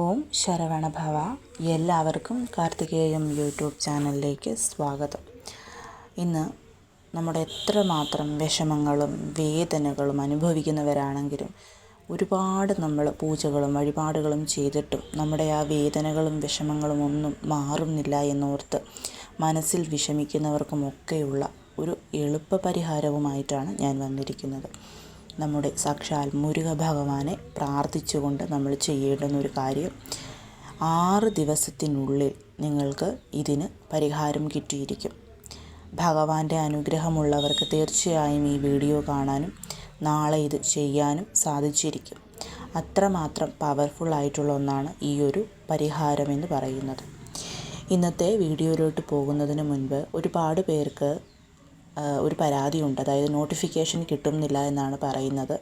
ഓം ശരവണഭവ. എല്ലാവർക്കും കാർത്തികേയം യൂട്യൂബ് ചാനലിലേക്ക് സ്വാഗതം. ഇന്ന് നമ്മുടെ എത്രമാത്രം വിഷമങ്ങളും വേദനകളും അനുഭവിക്കുന്നവരാണെങ്കിലും ഒരുപാട് നമ്മൾ പൂജകളും വഴിപാടുകളും ചെയ്തിട്ടും നമ്മുടെ ആ വേദനകളും വിഷമങ്ങളും ഒന്നും മാറുന്നില്ല എന്നോർത്ത് മനസ്സിൽ വിഷമിക്കുന്നവർക്കുമൊക്കെയുള്ള ഒരു എളുപ്പ പരിഹാരവുമായിട്ടാണ് ഞാൻ വന്നിരിക്കുന്നത്. നമ്മുടെ സാക്ഷാൽ മുരുക ഭഗവാനെ പ്രാർത്ഥിച്ചുകൊണ്ട് നമ്മൾ ചെയ്യേണ്ടുന്ന ഒരു കാര്യം, 6 ദിവസത്തിനുള്ളിൽ നിങ്ങൾക്ക് ഇതിന് പരിഹാരം കിട്ടിയിരിക്കും. ഭഗവാന്റെ അനുഗ്രഹമുള്ളവർക്ക് തീർച്ചയായും ഈ വീഡിയോ കാണാനും നാളെ ഇത് ചെയ്യാനും സാധിച്ചിരിക്കും. അത്രമാത്രം പവർഫുൾ ആയിട്ടുള്ള ഒന്നാണ് ഈ ഒരു പരിഹാരം എന്ന് പറയുന്നത്. ഇന്നത്തെ വീഡിയോയിലോട്ട് പോകുന്നതിന് മുൻപ് ഒരുപാട് പേർക്ക് ഒരു പരാതിയുണ്ട്. അതായത് നോട്ടിഫിക്കേഷൻ കിട്ടുന്നില്ല എന്നാണ് പറയുന്നത്.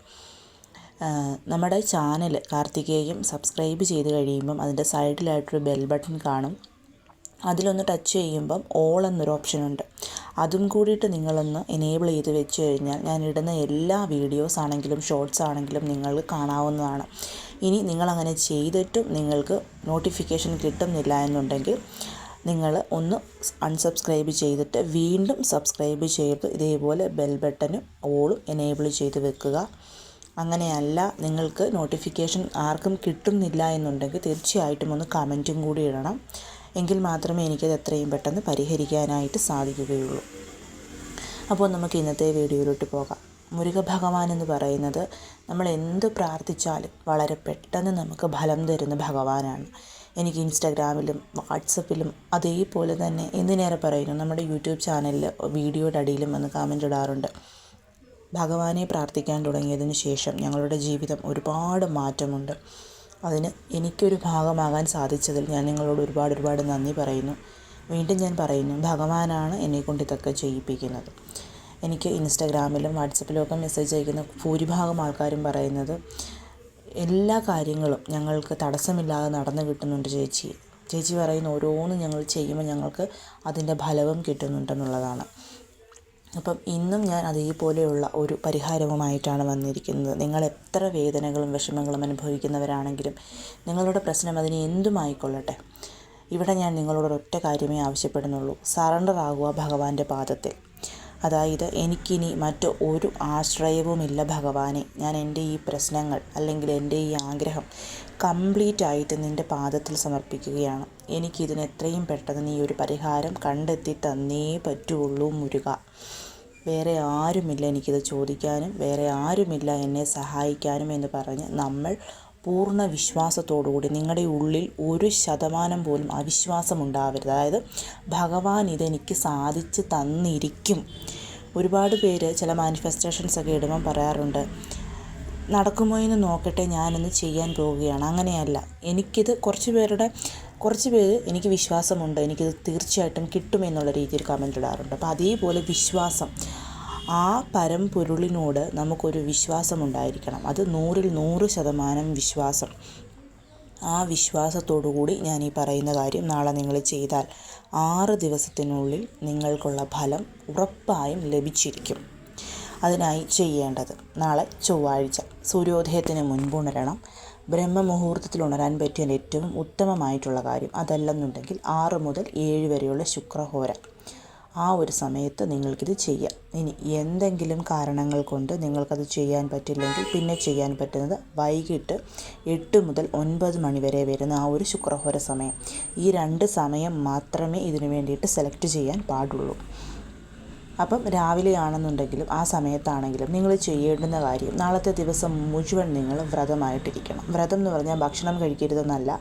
നമ്മുടെ ചാനൽ കാർത്തികേയം സബ്സ്ക്രൈബ് ചെയ്ത് കഴിയുമ്പം അതിൻ്റെ സൈഡിലായിട്ടൊരു ബെൽ ബട്ടൺ കാണും. അതിലൊന്ന് ടച്ച് ചെയ്യുമ്പം ഓൾ എന്നൊരു ഓപ്ഷനുണ്ട്. അതും കൂടിയിട്ട് നിങ്ങളൊന്ന് എനേബിൾ ചെയ്ത് വെച്ച് കഴിഞ്ഞാൽ ഞാൻ ഇടുന്ന എല്ലാ വീഡിയോസ് ആണെങ്കിലും ഷോർട്സ് ആണെങ്കിലും നിങ്ങൾക്ക് കാണാവുന്നതാണ്. ഇനി നിങ്ങളങ്ങനെ ചെയ്തിട്ടും നിങ്ങൾക്ക് നോട്ടിഫിക്കേഷൻ കിട്ടുന്നില്ല എന്നുണ്ടെങ്കിൽ നിങ്ങൾ ഒന്ന് അൺസബ്സ്ക്രൈബ് ചെയ്തിട്ട് വീണ്ടും സബ്സ്ക്രൈബ് ചെയ്ത് ഇതേപോലെ ബെൽ ബട്ടനും ഓളും എനേബിൾ ചെയ്ത് വെക്കുക. അങ്ങനെയല്ല നിങ്ങൾക്ക് നോട്ടിഫിക്കേഷൻ ആർക്കും കിട്ടുന്നില്ല എന്നുണ്ടെങ്കിൽ തീർച്ചയായിട്ടും ഒന്ന് കമൻറ്റും കൂടി ഇടണം. എങ്കിൽ മാത്രമേ എനിക്കത് എത്രയും പെട്ടെന്ന് പരിഹരിക്കാനായിട്ട് സാധിക്കുകയുള്ളൂ. അപ്പോൾ നമുക്ക് ഇന്നത്തെ വീഡിയോയിലോട്ട് പോകാം. മുരുക ഭഗവാൻ എന്ന് പറയുന്നത് നമ്മൾ എന്ത് പ്രാർത്ഥിച്ചാലും വളരെ പെട്ടെന്ന് നമുക്ക് ഫലം തരുന്ന ഭഗവാനാണ്. എനിക്ക് ഇൻസ്റ്റാഗ്രാമിലും വാട്സപ്പിലും അതേപോലെ തന്നെ എന്തിനേറെ പറയുന്നു, നമ്മുടെ യൂട്യൂബ് ചാനലിൽ വീഡിയോയുടെ അടിയിലും വന്ന് കമൻ്റ് ഇടാറുണ്ട്. ഭഗവാനെ പ്രാർത്ഥിക്കാൻ തുടങ്ങിയതിന് ശേഷം ഞങ്ങളുടെ ജീവിതം ഒരുപാട് മാറ്റമുണ്ട്. അതിന് എനിക്കൊരു ഭാഗമാകാൻ സാധിച്ചതിൽ ഞാൻ നിങ്ങളോട് ഒരുപാട് നന്ദി പറയുന്നു. വീണ്ടും ഞാൻ പറയുന്നു, ഭഗവാനാണ് എന്നെക്കൊണ്ട് ഇതൊക്കെ ചെയ്യിപ്പിക്കുന്നത്. എനിക്ക് ഇൻസ്റ്റാഗ്രാമിലും വാട്സപ്പിലും ഒക്കെ മെസ്സേജ് അയക്കുന്ന ഭൂരിഭാഗം ആൾക്കാരും പറയുന്നത്, എല്ലാ കാര്യങ്ങളും ഞങ്ങൾക്ക് തടസ്സമില്ലാതെ നടന്നു കിട്ടുന്നുണ്ട് ചേച്ചി പറയുന്ന ഓരോന്നും ഞങ്ങൾ ചെയ്യുമ്പോൾ ഞങ്ങൾക്ക് അതിൻ്റെ ഫലവും കിട്ടുന്നുണ്ടെന്നുള്ളതാണ്. അപ്പം ഇന്നും ഞാൻ അതേപോലെയുള്ള ഒരു പരിഹാരവുമായിട്ടാണ് വന്നിരിക്കുന്നത്. നിങ്ങൾ എത്ര വേദനകളും വിഷമങ്ങളും അനുഭവിക്കുന്നവരാണെങ്കിലും നിങ്ങളുടെ പ്രശ്നം അതിന് എന്തുമായിക്കൊള്ളട്ടെ, ഇവിടെ ഞാൻ നിങ്ങളോട് ഒറ്റ കാര്യമേ ആവശ്യപ്പെടുന്നുള്ളൂ. സറണ്ടർ ആകുക ഭഗവാന്റെ പാദത്തിൽ. അതായത് എനിക്കിനി മറ്റ് ഒരു ആശ്രയവുമില്ല ഭഗവാനെ, ഞാൻ എൻ്റെ ഈ പ്രശ്നങ്ങൾ അല്ലെങ്കിൽ എൻ്റെ ഈ ആഗ്രഹം കംപ്ലീറ്റ് ആയിട്ട് നിൻ്റെ പാദത്തിൽ സമർപ്പിക്കുകയാണ്. എനിക്കിതിന് എത്രയും പെട്ടെന്ന് നീ ഒരു പരിഹാരം കണ്ടെത്തി തന്നേ പറ്റുള്ളൂ മുരുക. വേറെ ആരുമില്ല എനിക്കിത് ചോദിക്കാനും, വേറെ ആരുമില്ല എന്നെ സഹായിക്കാനും എന്ന് പറഞ്ഞ് നമ്മൾ പൂർണ്ണ വിശ്വാസത്തോടുകൂടി, നിങ്ങളുടെ ഉള്ളിൽ 1% പോലും അവിശ്വാസം ഉണ്ടാവരുത്. അതായത് ഭഗവാൻ ഇതെനിക്ക് സാധിച്ച് തന്നിരിക്കും. ഒരുപാട് പേര് ചില മാനിഫെസ്റ്റേഷൻസൊക്കെ ഇടുമ്പം പറയാറുണ്ട്, നടക്കുമോ എന്ന് നോക്കട്ടെ, ഞാനൊന്ന് ചെയ്യാൻ പോവുകയാണ്. അങ്ങനെയല്ല, എനിക്കിത് കുറച്ച് പേര് എനിക്ക് വിശ്വാസമുണ്ട്, എനിക്കിത് തീർച്ചയായിട്ടും കിട്ടുമെന്നുള്ള രീതിയിൽ കമൻ്റ് ഇടാറുണ്ട്. അപ്പോൾ അതേപോലെ വിശ്വാസം, ആ പരമ്പൊരുളിനോട് നമുക്കൊരു വിശ്വാസമുണ്ടായിരിക്കണം. അത് 100% വിശ്വാസം. ആ വിശ്വാസത്തോടു കൂടി ഞാൻ ഈ പറയുന്ന കാര്യം നാളെ നിങ്ങൾ ചെയ്താൽ 6 ദിവസത്തിനുള്ളിൽ നിങ്ങൾക്കുള്ള ഫലം ഉറപ്പായും ലഭിച്ചിരിക്കും. അതിനായി ചെയ്യേണ്ടത്, നാളെ ചൊവ്വാഴ്ച സൂര്യോദയത്തിന് മുൻപുണരണം. ബ്രഹ്മമുഹൂർത്തത്തിൽ ഉണരാൻ പറ്റിയ ഏറ്റവും ഉത്തമമായിട്ടുള്ള കാര്യം, അതല്ലെന്നുണ്ടെങ്കിൽ 6 മുതൽ 7 വരെയുള്ള ശുക്രഹോര, ആ ഒരു സമയത്ത് നിങ്ങൾക്കിത് ചെയ്യാം. ഇനി എന്തെങ്കിലും കാരണങ്ങൾ കൊണ്ട് നിങ്ങൾക്കത് ചെയ്യാൻ പറ്റില്ലെങ്കിൽ പിന്നെ ചെയ്യാൻ പറ്റുന്നത് വൈകിട്ട് 8 മുതൽ 9 മണി വരെ വരുന്ന ആ ഒരു ശുക്രഹോര സമയം. ഈ 2 സമയം മാത്രമേ ഇതിനു വേണ്ടിയിട്ട് സെലക്ട് ചെയ്യാൻ പാടുള്ളൂ. അപ്പം രാവിലെ ആണെന്നുണ്ടെങ്കിലും ആ സമയത്താണെങ്കിലും നിങ്ങൾ ചെയ്യേണ്ടുന്ന കാര്യം, നാളത്തെ ദിവസം മുഴുവൻ നിങ്ങൾ വ്രതമായിട്ടിരിക്കണം. വ്രതം എന്ന് പറഞ്ഞാൽ ഭക്ഷണം കഴിക്കരുതെന്നല്ല,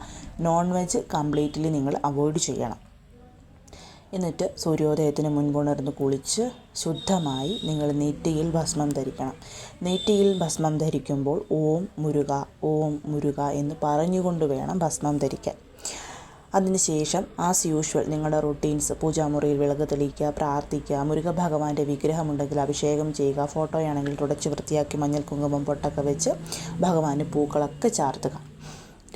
നോൺ വെജ് കംപ്ലീറ്റ്ലി നിങ്ങൾ അവോയ്ഡ് ചെയ്യണം. എന്നിട്ട് സൂര്യോദയത്തിന് മുൻപുണർന്ന് കുളിച്ച് ശുദ്ധമായി നിങ്ങൾ നെറ്റിയിൽ ഭസ്മം ധരിക്കണം. നെറ്റിയിൽ ഭസ്മം ധരിക്കുമ്പോൾ ഓം മുരുക എന്ന് പറഞ്ഞുകൊണ്ട് വേണം ഭസ്മം ധരിക്കാൻ. അതിനുശേഷം ആസ് യൂഷ്വൽ നിങ്ങളുടെ റൊട്ടീൻസ്, പൂജാമുറിയിൽ വിളക്ക് തെളിയിക്കുക, പ്രാർത്ഥിക്കുക, മുരുക ഭഗവാന്റെ വിഗ്രഹമുണ്ടെങ്കിൽ അഭിഷേകം ചെയ്യുക, ഫോട്ടോയാണെങ്കിൽ തുടച്ച് വൃത്തിയാക്കി മഞ്ഞൾ കുങ്കുമം പൊട്ടൊക്കെ വെച്ച് ഭഗവാന് പൂക്കളൊക്കെ ചാർത്തുക.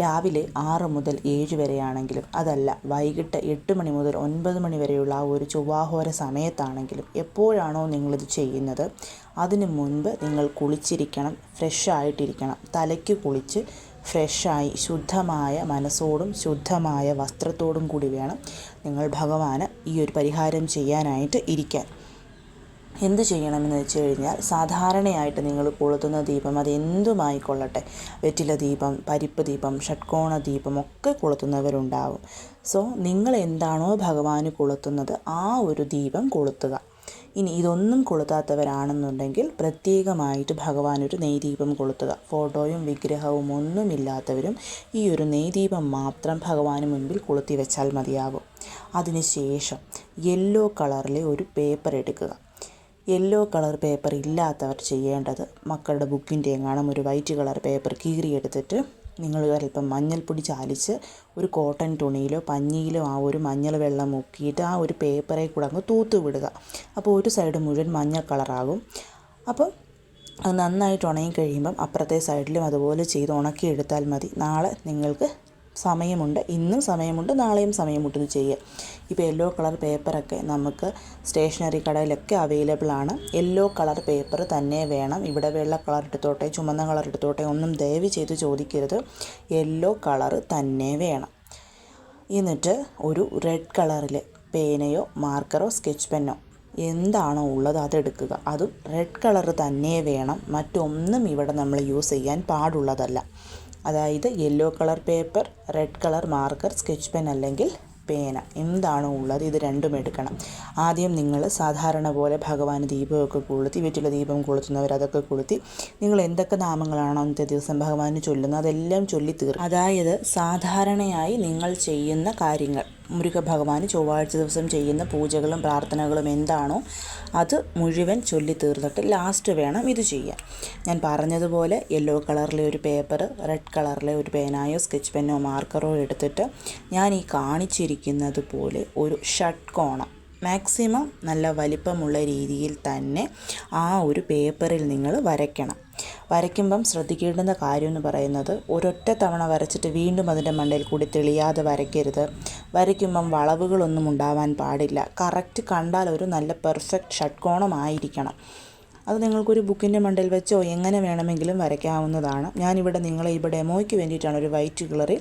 രാവിലെ 6 മുതൽ 7 വരെയാണെങ്കിലും, അതല്ല വൈകിട്ട് 8 മണി മുതൽ 9 മണി വരെയുള്ള ആ ഒരു ചൊവ്വാഹോര സമയത്താണെങ്കിലും, എപ്പോഴാണോ നിങ്ങളിത് ചെയ്യുന്നത് അതിന് മുൻപ് നിങ്ങൾ കുളിച്ചിരിക്കണം, ഫ്രഷ് ആയിട്ടിരിക്കണം. തലയ്ക്ക് കുളിച്ച് ഫ്രഷായി ശുദ്ധമായ മനസ്സോടും ശുദ്ധമായ വസ്ത്രത്തോടും കൂടി വേണം നിങ്ങൾ ഭഗവാന് ഈ ഒരു പരിഹാരം ചെയ്യാനായിട്ട് ഇരിക്കാൻ. എന്ത് ചെയ്യണമെന്ന് വെച്ച് കഴിഞ്ഞാൽ, സാധാരണയായിട്ട് നിങ്ങൾ കൊളുത്തുന്ന ദീപം അത് എന്തുമായിക്കൊള്ളട്ടെ, വെറ്റില ദീപം, പരിപ്പ് ദീപം, ഷഡ്കോണ ദീപം ഒക്കെ കൊളുത്തുന്നവരുണ്ടാവും. സോ നിങ്ങൾ എന്താണോ ഭഗവാന് കൊളുത്തുന്നത് ആ ഒരു ദീപം കൊളുത്തുക. ഇനി ഇതൊന്നും കൊളുത്താത്തവരാണെന്നുണ്ടെങ്കിൽ പ്രത്യേകമായിട്ട് ഭഗവാനൊരു നെയ്ദീപം കൊളുത്തുക. ഫോട്ടോയും വിഗ്രഹവും ഒന്നുമില്ലാത്തവരും ഈ ഒരു നെയ്ദീപം മാത്രം ഭഗവാന് മുൻപിൽ കൊളുത്തി വെച്ചാൽ മതിയാകും. അതിനുശേഷം യെല്ലോ കളറിലെ ഒരു പേപ്പർ എടുക്കുക. യെല്ലോ കളർ പേപ്പർ ഇല്ലാത്തവർ ചെയ്യേണ്ടത്, മക്കളുടെ ബുക്കിൻ്റെ എങ്ങാനും ഒരു വൈറ്റ് കളർ പേപ്പർ കീറിയെടുത്തിട്ട് നിങ്ങൾ അല്പം മഞ്ഞൾപ്പൊടി ചാലിച്ച് ഒരു കോട്ടൺ തുണിയിലോ പഞ്ഞിയിലോ ആ ഒരു മഞ്ഞൾ വെള്ളം മുക്കിയിട്ട് ആ ഒരു പേപ്പറെ കൂടെ അങ്ങ് തൂത്ത് വിടുക. അപ്പോൾ ഒരു സൈഡ് മുഴുവൻ മഞ്ഞ കളറാകും. അപ്പം അത് നന്നായിട്ട് ഉണങ്ങി കഴിയുമ്പം അപ്പുറത്തെ സൈഡിലും അതുപോലെ ചെയ്ത് ഉണക്കിയെടുത്താൽ മതി. നാളെ നിങ്ങൾക്ക് സമയമുണ്ട്, ഇന്നും സമയമുണ്ട്, നാളെയും സമയമുണ്ട് ഇത് ചെയ്യുക. ഇപ്പോൾ യെല്ലോ കളർ പേപ്പറൊക്കെ നമുക്ക് സ്റ്റേഷനറി കടയിലൊക്കെ അവൈലബിൾ ആണ്. യെല്ലോ കളർ പേപ്പർ തന്നെ വേണം. ഇവിടെ വെള്ള കളർ എടുത്തോട്ടെ, ചുമന്ന കളർ എടുത്തോട്ടെ ഒന്നും ദയവ് ചെയ്ത് ചോദിക്കരുത്. യെല്ലോ കളർ തന്നെ വേണം. എന്നിട്ട് ഒരു റെഡ് കളറിൽ പേനയോ മാർക്കറോ സ്കെച്ച് പെന്നോ എന്താണോ ഉള്ളത് അതെടുക്കുക. അതും റെഡ് കളർ തന്നെ വേണം. മറ്റൊന്നും ഇവിടെ നമ്മൾ യൂസ് ചെയ്യാൻ പാടുള്ളതല്ല. അതായത് yellow colour paper, red colour marker, sketch pen അല്ലെങ്കിൽ പേന എന്താണോ ഉള്ളത് ഇത് രണ്ടും എടുക്കണം. ആദ്യം നിങ്ങൾ സാധാരണ പോലെ ഭഗവാന് ദീപമൊക്കെ കൊളുത്തി, വെറ്റില ദീപം കൊളുത്തുന്നവർ അതൊക്കെ കൊളുത്തി നിങ്ങൾ എന്തൊക്കെ നാമങ്ങളാണോ അന്നത്തെ ദിവസം ഭഗവാന് ചൊല്ലുന്നത് അതെല്ലാം ചൊല്ലി തീർക്കും. അതായത് സാധാരണയായി നിങ്ങൾ ചെയ്യുന്ന കാര്യങ്ങൾ, മുരുക ഭഗവാന് ചൊവ്വാഴ്ച ദിവസം ചെയ്യുന്ന പൂജകളും പ്രാർത്ഥനകളും എന്താണോ അത് മുഴുവൻ ചൊല്ലി തീർന്നിട്ട് ലാസ്റ്റ് വേണം ഇത് ചെയ്യാൻ. ഞാൻ പറഞ്ഞതുപോലെ യെല്ലോ കളറിലെ ഒരു പേപ്പർ, റെഡ് കളറിലെ ഒരു പേനായോ സ്കെച്ച് പെന്നോ മാർക്കറോ എടുത്തിട്ട് ഞാൻ ഈ കാണിച്ചിരിക്കുന്നത് പോലെ ഒരു ഷഡ്കോണം മാക്സിമം നല്ല വലിപ്പമുള്ള രീതിയിൽ തന്നെ ആ ഒരു പേപ്പറിൽ നിങ്ങൾ വരയ്ക്കണം. വരയ്ക്കുമ്പം ശ്രദ്ധിക്കേണ്ടുന്ന കാര്യം എന്ന് പറയുന്നത്, ഒരൊറ്റ തവണ വരച്ചിട്ട് വീണ്ടും അതിൻ്റെ മണ്ടയിൽ കൂടി തെളിയാതെ വരയ്ക്കരുത്. വരയ്ക്കുമ്പം വളവുകളൊന്നും ഉണ്ടാവാൻ പാടില്ല. കറക്റ്റ് കണ്ടാൽ ഒരു നല്ല പെർഫെക്റ്റ് ഷഡ്കോണമായിരിക്കണം. അത് നിങ്ങൾക്കൊരു ബുക്കിൻ്റെ മണ്ടയിൽ വെച്ചോ എങ്ങനെ വേണമെങ്കിലും വരയ്ക്കാവുന്നതാണ്. ഞാനിവിടെ നിങ്ങളെ ഇവിടെ ഡെമോയ്ക്ക് വേണ്ടിയിട്ടാണ് ഒരു വൈറ്റ് കളറിൽ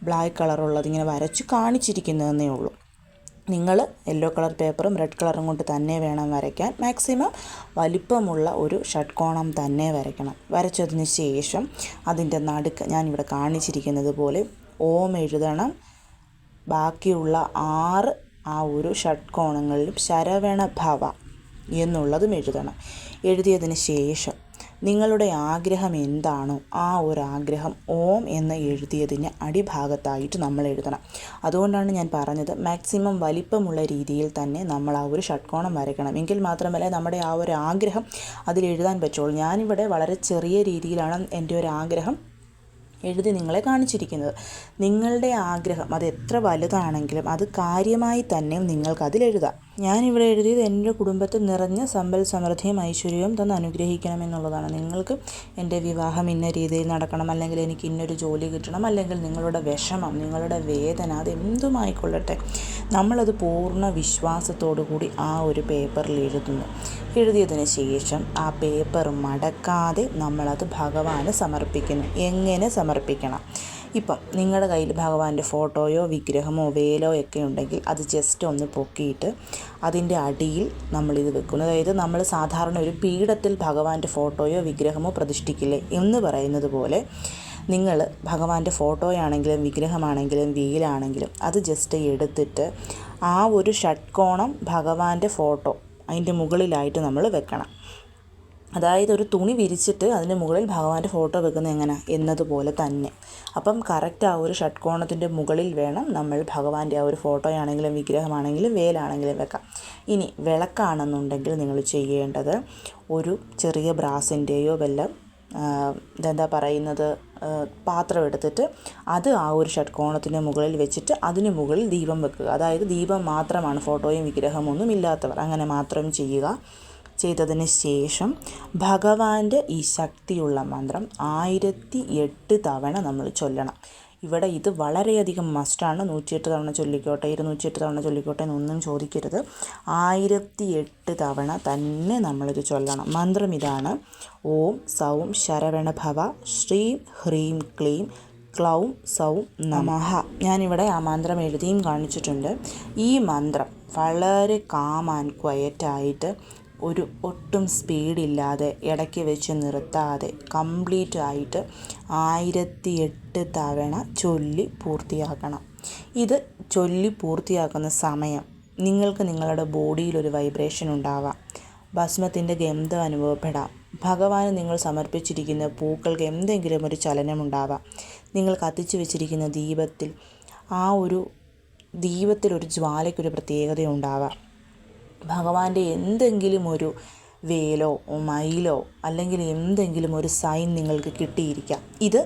ബ്ലാക്ക് കളറുള്ളത് ഇങ്ങനെ വരച്ച് കാണിച്ചിരിക്കുന്നതെന്നേ ഉള്ളൂ. നിങ്ങൾ യെല്ലോ കളർ പേപ്പറും റെഡ് കളറും കൊണ്ട് തന്നെ വേണം വരയ്ക്കാൻ. മാക്സിമം വലിപ്പമുള്ള ഒരു ഷഡ്കോണം തന്നെ വരയ്ക്കണം. വരച്ചതിന് ശേഷം അതിൻ്റെ നടുക്ക് ഞാനിവിടെ കാണിച്ചിരിക്കുന്നത് പോലെ ഓം എഴുതണം. ബാക്കിയുള്ള 6 ആ ഒരു ഷഡ്കോണങ്ങളിലും ശരവണ ഭവ എന്നുള്ളതും എഴുതണം. എഴുതിയതിന് ശേഷം നിങ്ങളുടെ ആഗ്രഹം എന്താണോ ആ ഒരു ആഗ്രഹം ഓം എന്ന് എഴുതിയതിന് അടിഭാഗത്തായിട്ട് നമ്മൾ എഴുതണം. അതുകൊണ്ടാണ് ഞാൻ പറഞ്ഞത് മാക്സിമം വലിപ്പമുള്ള രീതിയിൽ തന്നെ നമ്മൾ ആ ഒരു ഷഡ്കോണം വരയ്ക്കണം. എങ്കിൽ മാത്രമല്ല നമ്മുടെ ആ ഒരു ആഗ്രഹം അതിൽ എഴുതാൻ പറ്റുള്ളൂ. ഞാനിവിടെ വളരെ ചെറിയ രീതിയിലാണ് എൻ്റെ ഒരു ആഗ്രഹം എഴുതി നിങ്ങളെ കാണിച്ചിരിക്കുന്നത്. നിങ്ങളുടെ ആഗ്രഹം അത് എത്ര വലുതാണെങ്കിലും അത് കാര്യമായി തന്നെ നിങ്ങൾക്കതിലെഴുതാം. ഞാനിവിടെ എഴുതിയത് എൻ്റെ കുടുംബത്തിൽ നിറഞ്ഞ സമ്പൽ സമൃദ്ധിയും ഐശ്വര്യവും തന്ന് അനുഗ്രഹിക്കണമെന്നുള്ളതാണ്. നിങ്ങൾക്ക് എൻ്റെ വിവാഹം ഇന്ന രീതിയിൽ നടക്കണം, അല്ലെങ്കിൽ എനിക്ക് ഇന്നൊരു ജോലി കിട്ടണം, അല്ലെങ്കിൽ നിങ്ങളുടെ വിഷമം, നിങ്ങളുടെ വേദന അതെന്തുമായിക്കൊള്ളട്ടെ, നമ്മളത് പൂർണ്ണ വിശ്വാസത്തോടു കൂടി ആ ഒരു പേപ്പറിൽ എഴുതുന്നു. എഴുതിയതിന് ശേഷം ആ പേപ്പർ മടക്കാതെ നമ്മളത് ഭഗവാന് സമർപ്പിക്കുന്നു. എങ്ങനെ സമർപ്പിക്കണം? ഇപ്പം നിങ്ങളുടെ കയ്യിൽ ഭഗവാന്റെ ഫോട്ടോയോ വിഗ്രഹമോ വേലോ ഒക്കെ ഉണ്ടെങ്കിൽ അത് ജസ്റ്റ് ഒന്ന് പൊക്കിയിട്ട് അതിൻ്റെ അടിയിൽ നമ്മളിത് വെക്കുന്നു. അതായത് നമ്മൾ സാധാരണ ഒരു പീഠത്തിൽ ഭഗവാന്റെ ഫോട്ടോയോ വിഗ്രഹമോ പ്രതിഷ്ഠിക്കില്ലേ എന്ന് പറയുന്നത് പോലെ നിങ്ങൾ ഭഗവാന്റെ ഫോട്ടോയാണെങ്കിലും വിഗ്രഹമാണെങ്കിലും വേലാണെങ്കിലും അത് ജസ്റ്റ് എടുത്തിട്ട് ആ ഒരു ഷഡ്കോണം ഭഗവാന്റെ ഫോട്ടോ അതിൻ്റെ മുകളിലായിട്ട് നമ്മൾ വെക്കണം. അതായത് ഒരു തുണി വിരിച്ചിട്ട് അതിന് മുകളിൽ ഭഗവാന്റെ ഫോട്ടോ വെക്കുന്നത് എങ്ങനെ എന്നതുപോലെ തന്നെ. അപ്പം കറക്റ്റ് ആ ഒരു ഷഡ്കോണത്തിൻ്റെ മുകളിൽ വേണം നമ്മൾ ഭഗവാന്റെ ആ ഒരു ഫോട്ടോയാണെങ്കിലും വിഗ്രഹമാണെങ്കിലും വേലാണെങ്കിലും വെക്കാം. ഇനി വിളക്കാണെന്നുണ്ടെങ്കിൽ നിങ്ങൾ ചെയ്യേണ്ടത് ഒരു ചെറിയ ബ്രാസിൻ്റെയോ വല്ലതും ഇതെന്താ പറയുന്നത് പാത്രം എടുത്തിട്ട് അത് ആ ഒരു ഷഡ്കോണത്തിന് മുകളിൽ വെച്ചിട്ട് അതിന് മുകളിൽ ദീപം വെക്കുക. അതായത് ദീപം മാത്രമാണ്, ഫോട്ടോയും വിഗ്രഹമൊന്നും ഇല്ലാത്തവർ അങ്ങനെ മാത്രം ചെയ്യുക. ചെയ്തതിന് ശേഷം ഭഗവാന്റെ ഈ ശക്തിയുള്ള മന്ത്രം 1008 തവണ നമ്മൾ ചൊല്ലണം. ഇവിടെ ഇത് വളരെയധികം മസ്റ്റാണ്. 108 തവണ ചൊല്ലിക്കോട്ടെ, 208 തവണ ചൊല്ലിക്കോട്ടെ എന്നൊന്നും ചോദിക്കരുത്. 1008 തവണ തന്നെ നമ്മളിത് ചൊല്ലണം. മന്ത്രം ഇതാണ്: ഓം സൗം ശരവണ ഭവ ശ്രീം ഹ്രീം ക്ലീം ക്ലൗം സൗം നമഃ. ഞാനിവിടെ ആ മന്ത്രം എഴുതിയും കാണിച്ചിട്ടുണ്ട്. ഈ മന്ത്രം വളരെ കാം ആൻഡ് ക്വയറ്റായിട്ട്, ഒട്ടും സ്പീഡില്ലാതെ, ഇടയ്ക്ക് വെച്ച് നിർത്താതെ കംപ്ലീറ്റ് ആയിട്ട് 1008 തവണ ചൊല്ലി പൂർത്തിയാക്കണം. ഇത് ചൊല്ലി പൂർത്തിയാക്കുന്ന സമയം നിങ്ങൾക്ക് നിങ്ങളുടെ ബോഡിയിലൊരു വൈബ്രേഷൻ ഉണ്ടാവാം. ഭസ്മത്തിൻ്റെ ഗന്ധം അനുഭവപ്പെടാം. ഭഗവാന് നിങ്ങൾ സമർപ്പിച്ചിരിക്കുന്ന പൂക്കൾക്ക് എന്തെങ്കിലും ഒരു ചലനമുണ്ടാവാം. നിങ്ങൾ കത്തിച്ചു വെച്ചിരിക്കുന്ന ദീപത്തിലൊരു ജ്വാലയ്ക്കൊരു പ്രത്യേകതയുണ്ടാവാം. ഭഗവാന്റെ എന്തെങ്കിലും ഒരു വേലോ മയിലോ അല്ലെങ്കിൽ എന്തെങ്കിലും ഒരു സൈൻ നിങ്ങൾക്ക് കിട്ടിയിരിക്കാം. ഇത്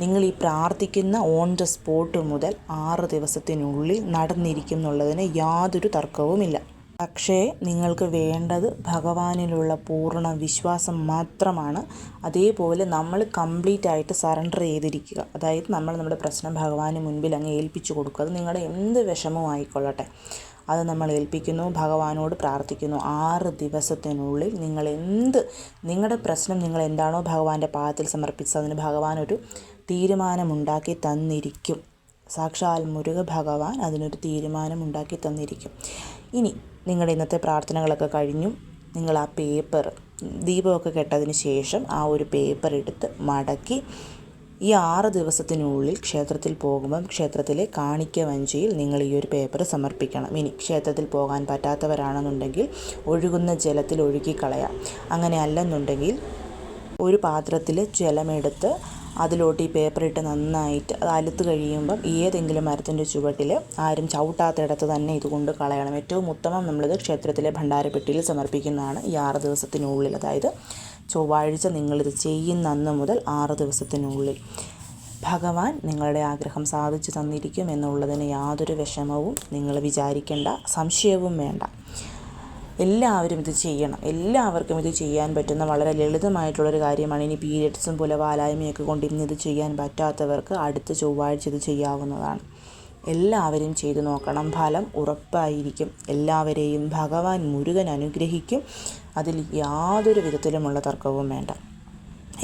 നിങ്ങൾ ഈ പ്രാർത്ഥിക്കുന്ന ഓൺ ദ സ്പോട്ട് മുതൽ 6 ദിവസത്തിനുള്ളിൽ നടന്നിരിക്കും എന്നുള്ളതിന് യാതൊരു തർക്കവുമില്ല. പക്ഷേ നിങ്ങൾക്ക് വേണ്ടത് ഭഗവാനിലുള്ള പൂർണ്ണ വിശ്വാസം മാത്രമാണ്. അതേപോലെ നമ്മൾ കംപ്ലീറ്റ് ആയിട്ട് സറണ്ടർ ചെയ്തിരിക്കുക. അതായത് നമ്മുടെ പ്രശ്നം ഭഗവാന് മുൻപിൽ അങ്ങ് ഏൽപ്പിച്ചു കൊടുക്കുക. അത് നിങ്ങളുടെ എന്ത് വിഷമവും ആയിക്കൊള്ളട്ടെ, അത് നമ്മൾ ഏൽപ്പിക്കുന്നു, ഭഗവാനോട് പ്രാർത്ഥിക്കുന്നു. 6 ദിവസത്തിനുള്ളിൽ നിങ്ങളുടെ പ്രശ്നം നിങ്ങൾ എന്താണോ ഭഗവാന്റെ പാദത്തിൽ സമർപ്പിച്ചത് അതിന് ഭഗവാൻ ഒരു തീരുമാനമുണ്ടാക്കി തന്നിരിക്കും. സാക്ഷാൽ മുരുക ഭഗവാൻ അതിനൊരു തീരുമാനമുണ്ടാക്കി തന്നിരിക്കും. ഇനി നിങ്ങളുടെ ഇന്നത്തെ പ്രാർത്ഥനകളൊക്കെ കഴിഞ്ഞു. നിങ്ങൾ ആ പേപ്പർ, ദീപമൊക്കെ കെട്ടതിന് ശേഷം ആ ഒരു പേപ്പർ എടുത്ത് മടക്കി ഈ 6 ദിവസത്തിനുള്ളിൽ ക്ഷേത്രത്തിൽ പോകുമ്പം ക്ഷേത്രത്തിലെ കാണിക്ക വഞ്ചിയിൽ നിങ്ങൾ ഈ ഒരു പേപ്പർ സമർപ്പിക്കണം. ഇനി ക്ഷേത്രത്തിൽ പോകാൻ പറ്റാത്തവരാണെന്നുണ്ടെങ്കിൽ ഒഴുകുന്ന ജലത്തിൽ ഒഴുക്കിക്കളയാം. അങ്ങനെ അല്ലെന്നുണ്ടെങ്കിൽ ഒരു പാത്രത്തിൽ ജലമെടുത്ത് അതിലോട്ട് ഈ പേപ്പർ ഇട്ട് നന്നായിട്ട് അത് അലുത്ത് കഴിയുമ്പം ഏതെങ്കിലും മരത്തിൻ്റെ ചുവട്ടിൽ ആരും ചവിട്ടാത്തിടത്ത് തന്നെ ഇതുകൊണ്ട് കളയണം. ഏറ്റവും ഉത്തമം നമ്മളിത് ക്ഷേത്രത്തിലെ ഭണ്ഡാരപ്പെട്ടിയിൽ സമർപ്പിക്കുന്നതാണ്. ഈ 6 ദിവസത്തിനുള്ളിൽ, അതായത് ചൊവ്വാഴ്ച നിങ്ങളിത് ചെയ്യുന്ന അന്ന് മുതൽ 6 ദിവസത്തിനുള്ളിൽ ഭഗവാൻ നിങ്ങളുടെ ആഗ്രഹം സാധിച്ചു തന്നിരിക്കും എന്നുള്ളതിന് യാതൊരു വിഷമവും നിങ്ങൾ വിചാരിക്കേണ്ട, സംശയവും വേണ്ട. എല്ലാവരും ഇത് ചെയ്യണം. എല്ലാവർക്കും ഇത് ചെയ്യാൻ പറ്റുന്ന വളരെ ലളിതമായിട്ടുള്ളൊരു കാര്യമാണ്. ഇനി പീരിയഡ്സും പുലവാലായ്മയൊക്കെ കൊണ്ട് ഇന്നിത് ചെയ്യാൻ പറ്റാത്തവർക്ക് അടുത്ത ചൊവ്വാഴ്ച ഇത് ചെയ്യാവുന്നതാണ്. എല്ലാവരും ചെയ്തു നോക്കണം. ഫലം ഉറപ്പായിരിക്കും. എല്ലാവരെയും ഭഗവാൻ മുരുകൻ അനുഗ്രഹിക്കും. അതിൽ യാതൊരു വിധത്തിലുമുള്ള തർക്കവും വേണ്ട.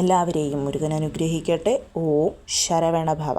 എല്ലാവരെയും മുരുകൻ അനുഗ്രഹിക്കട്ടെ. ഓം ശരവണ ഭവ.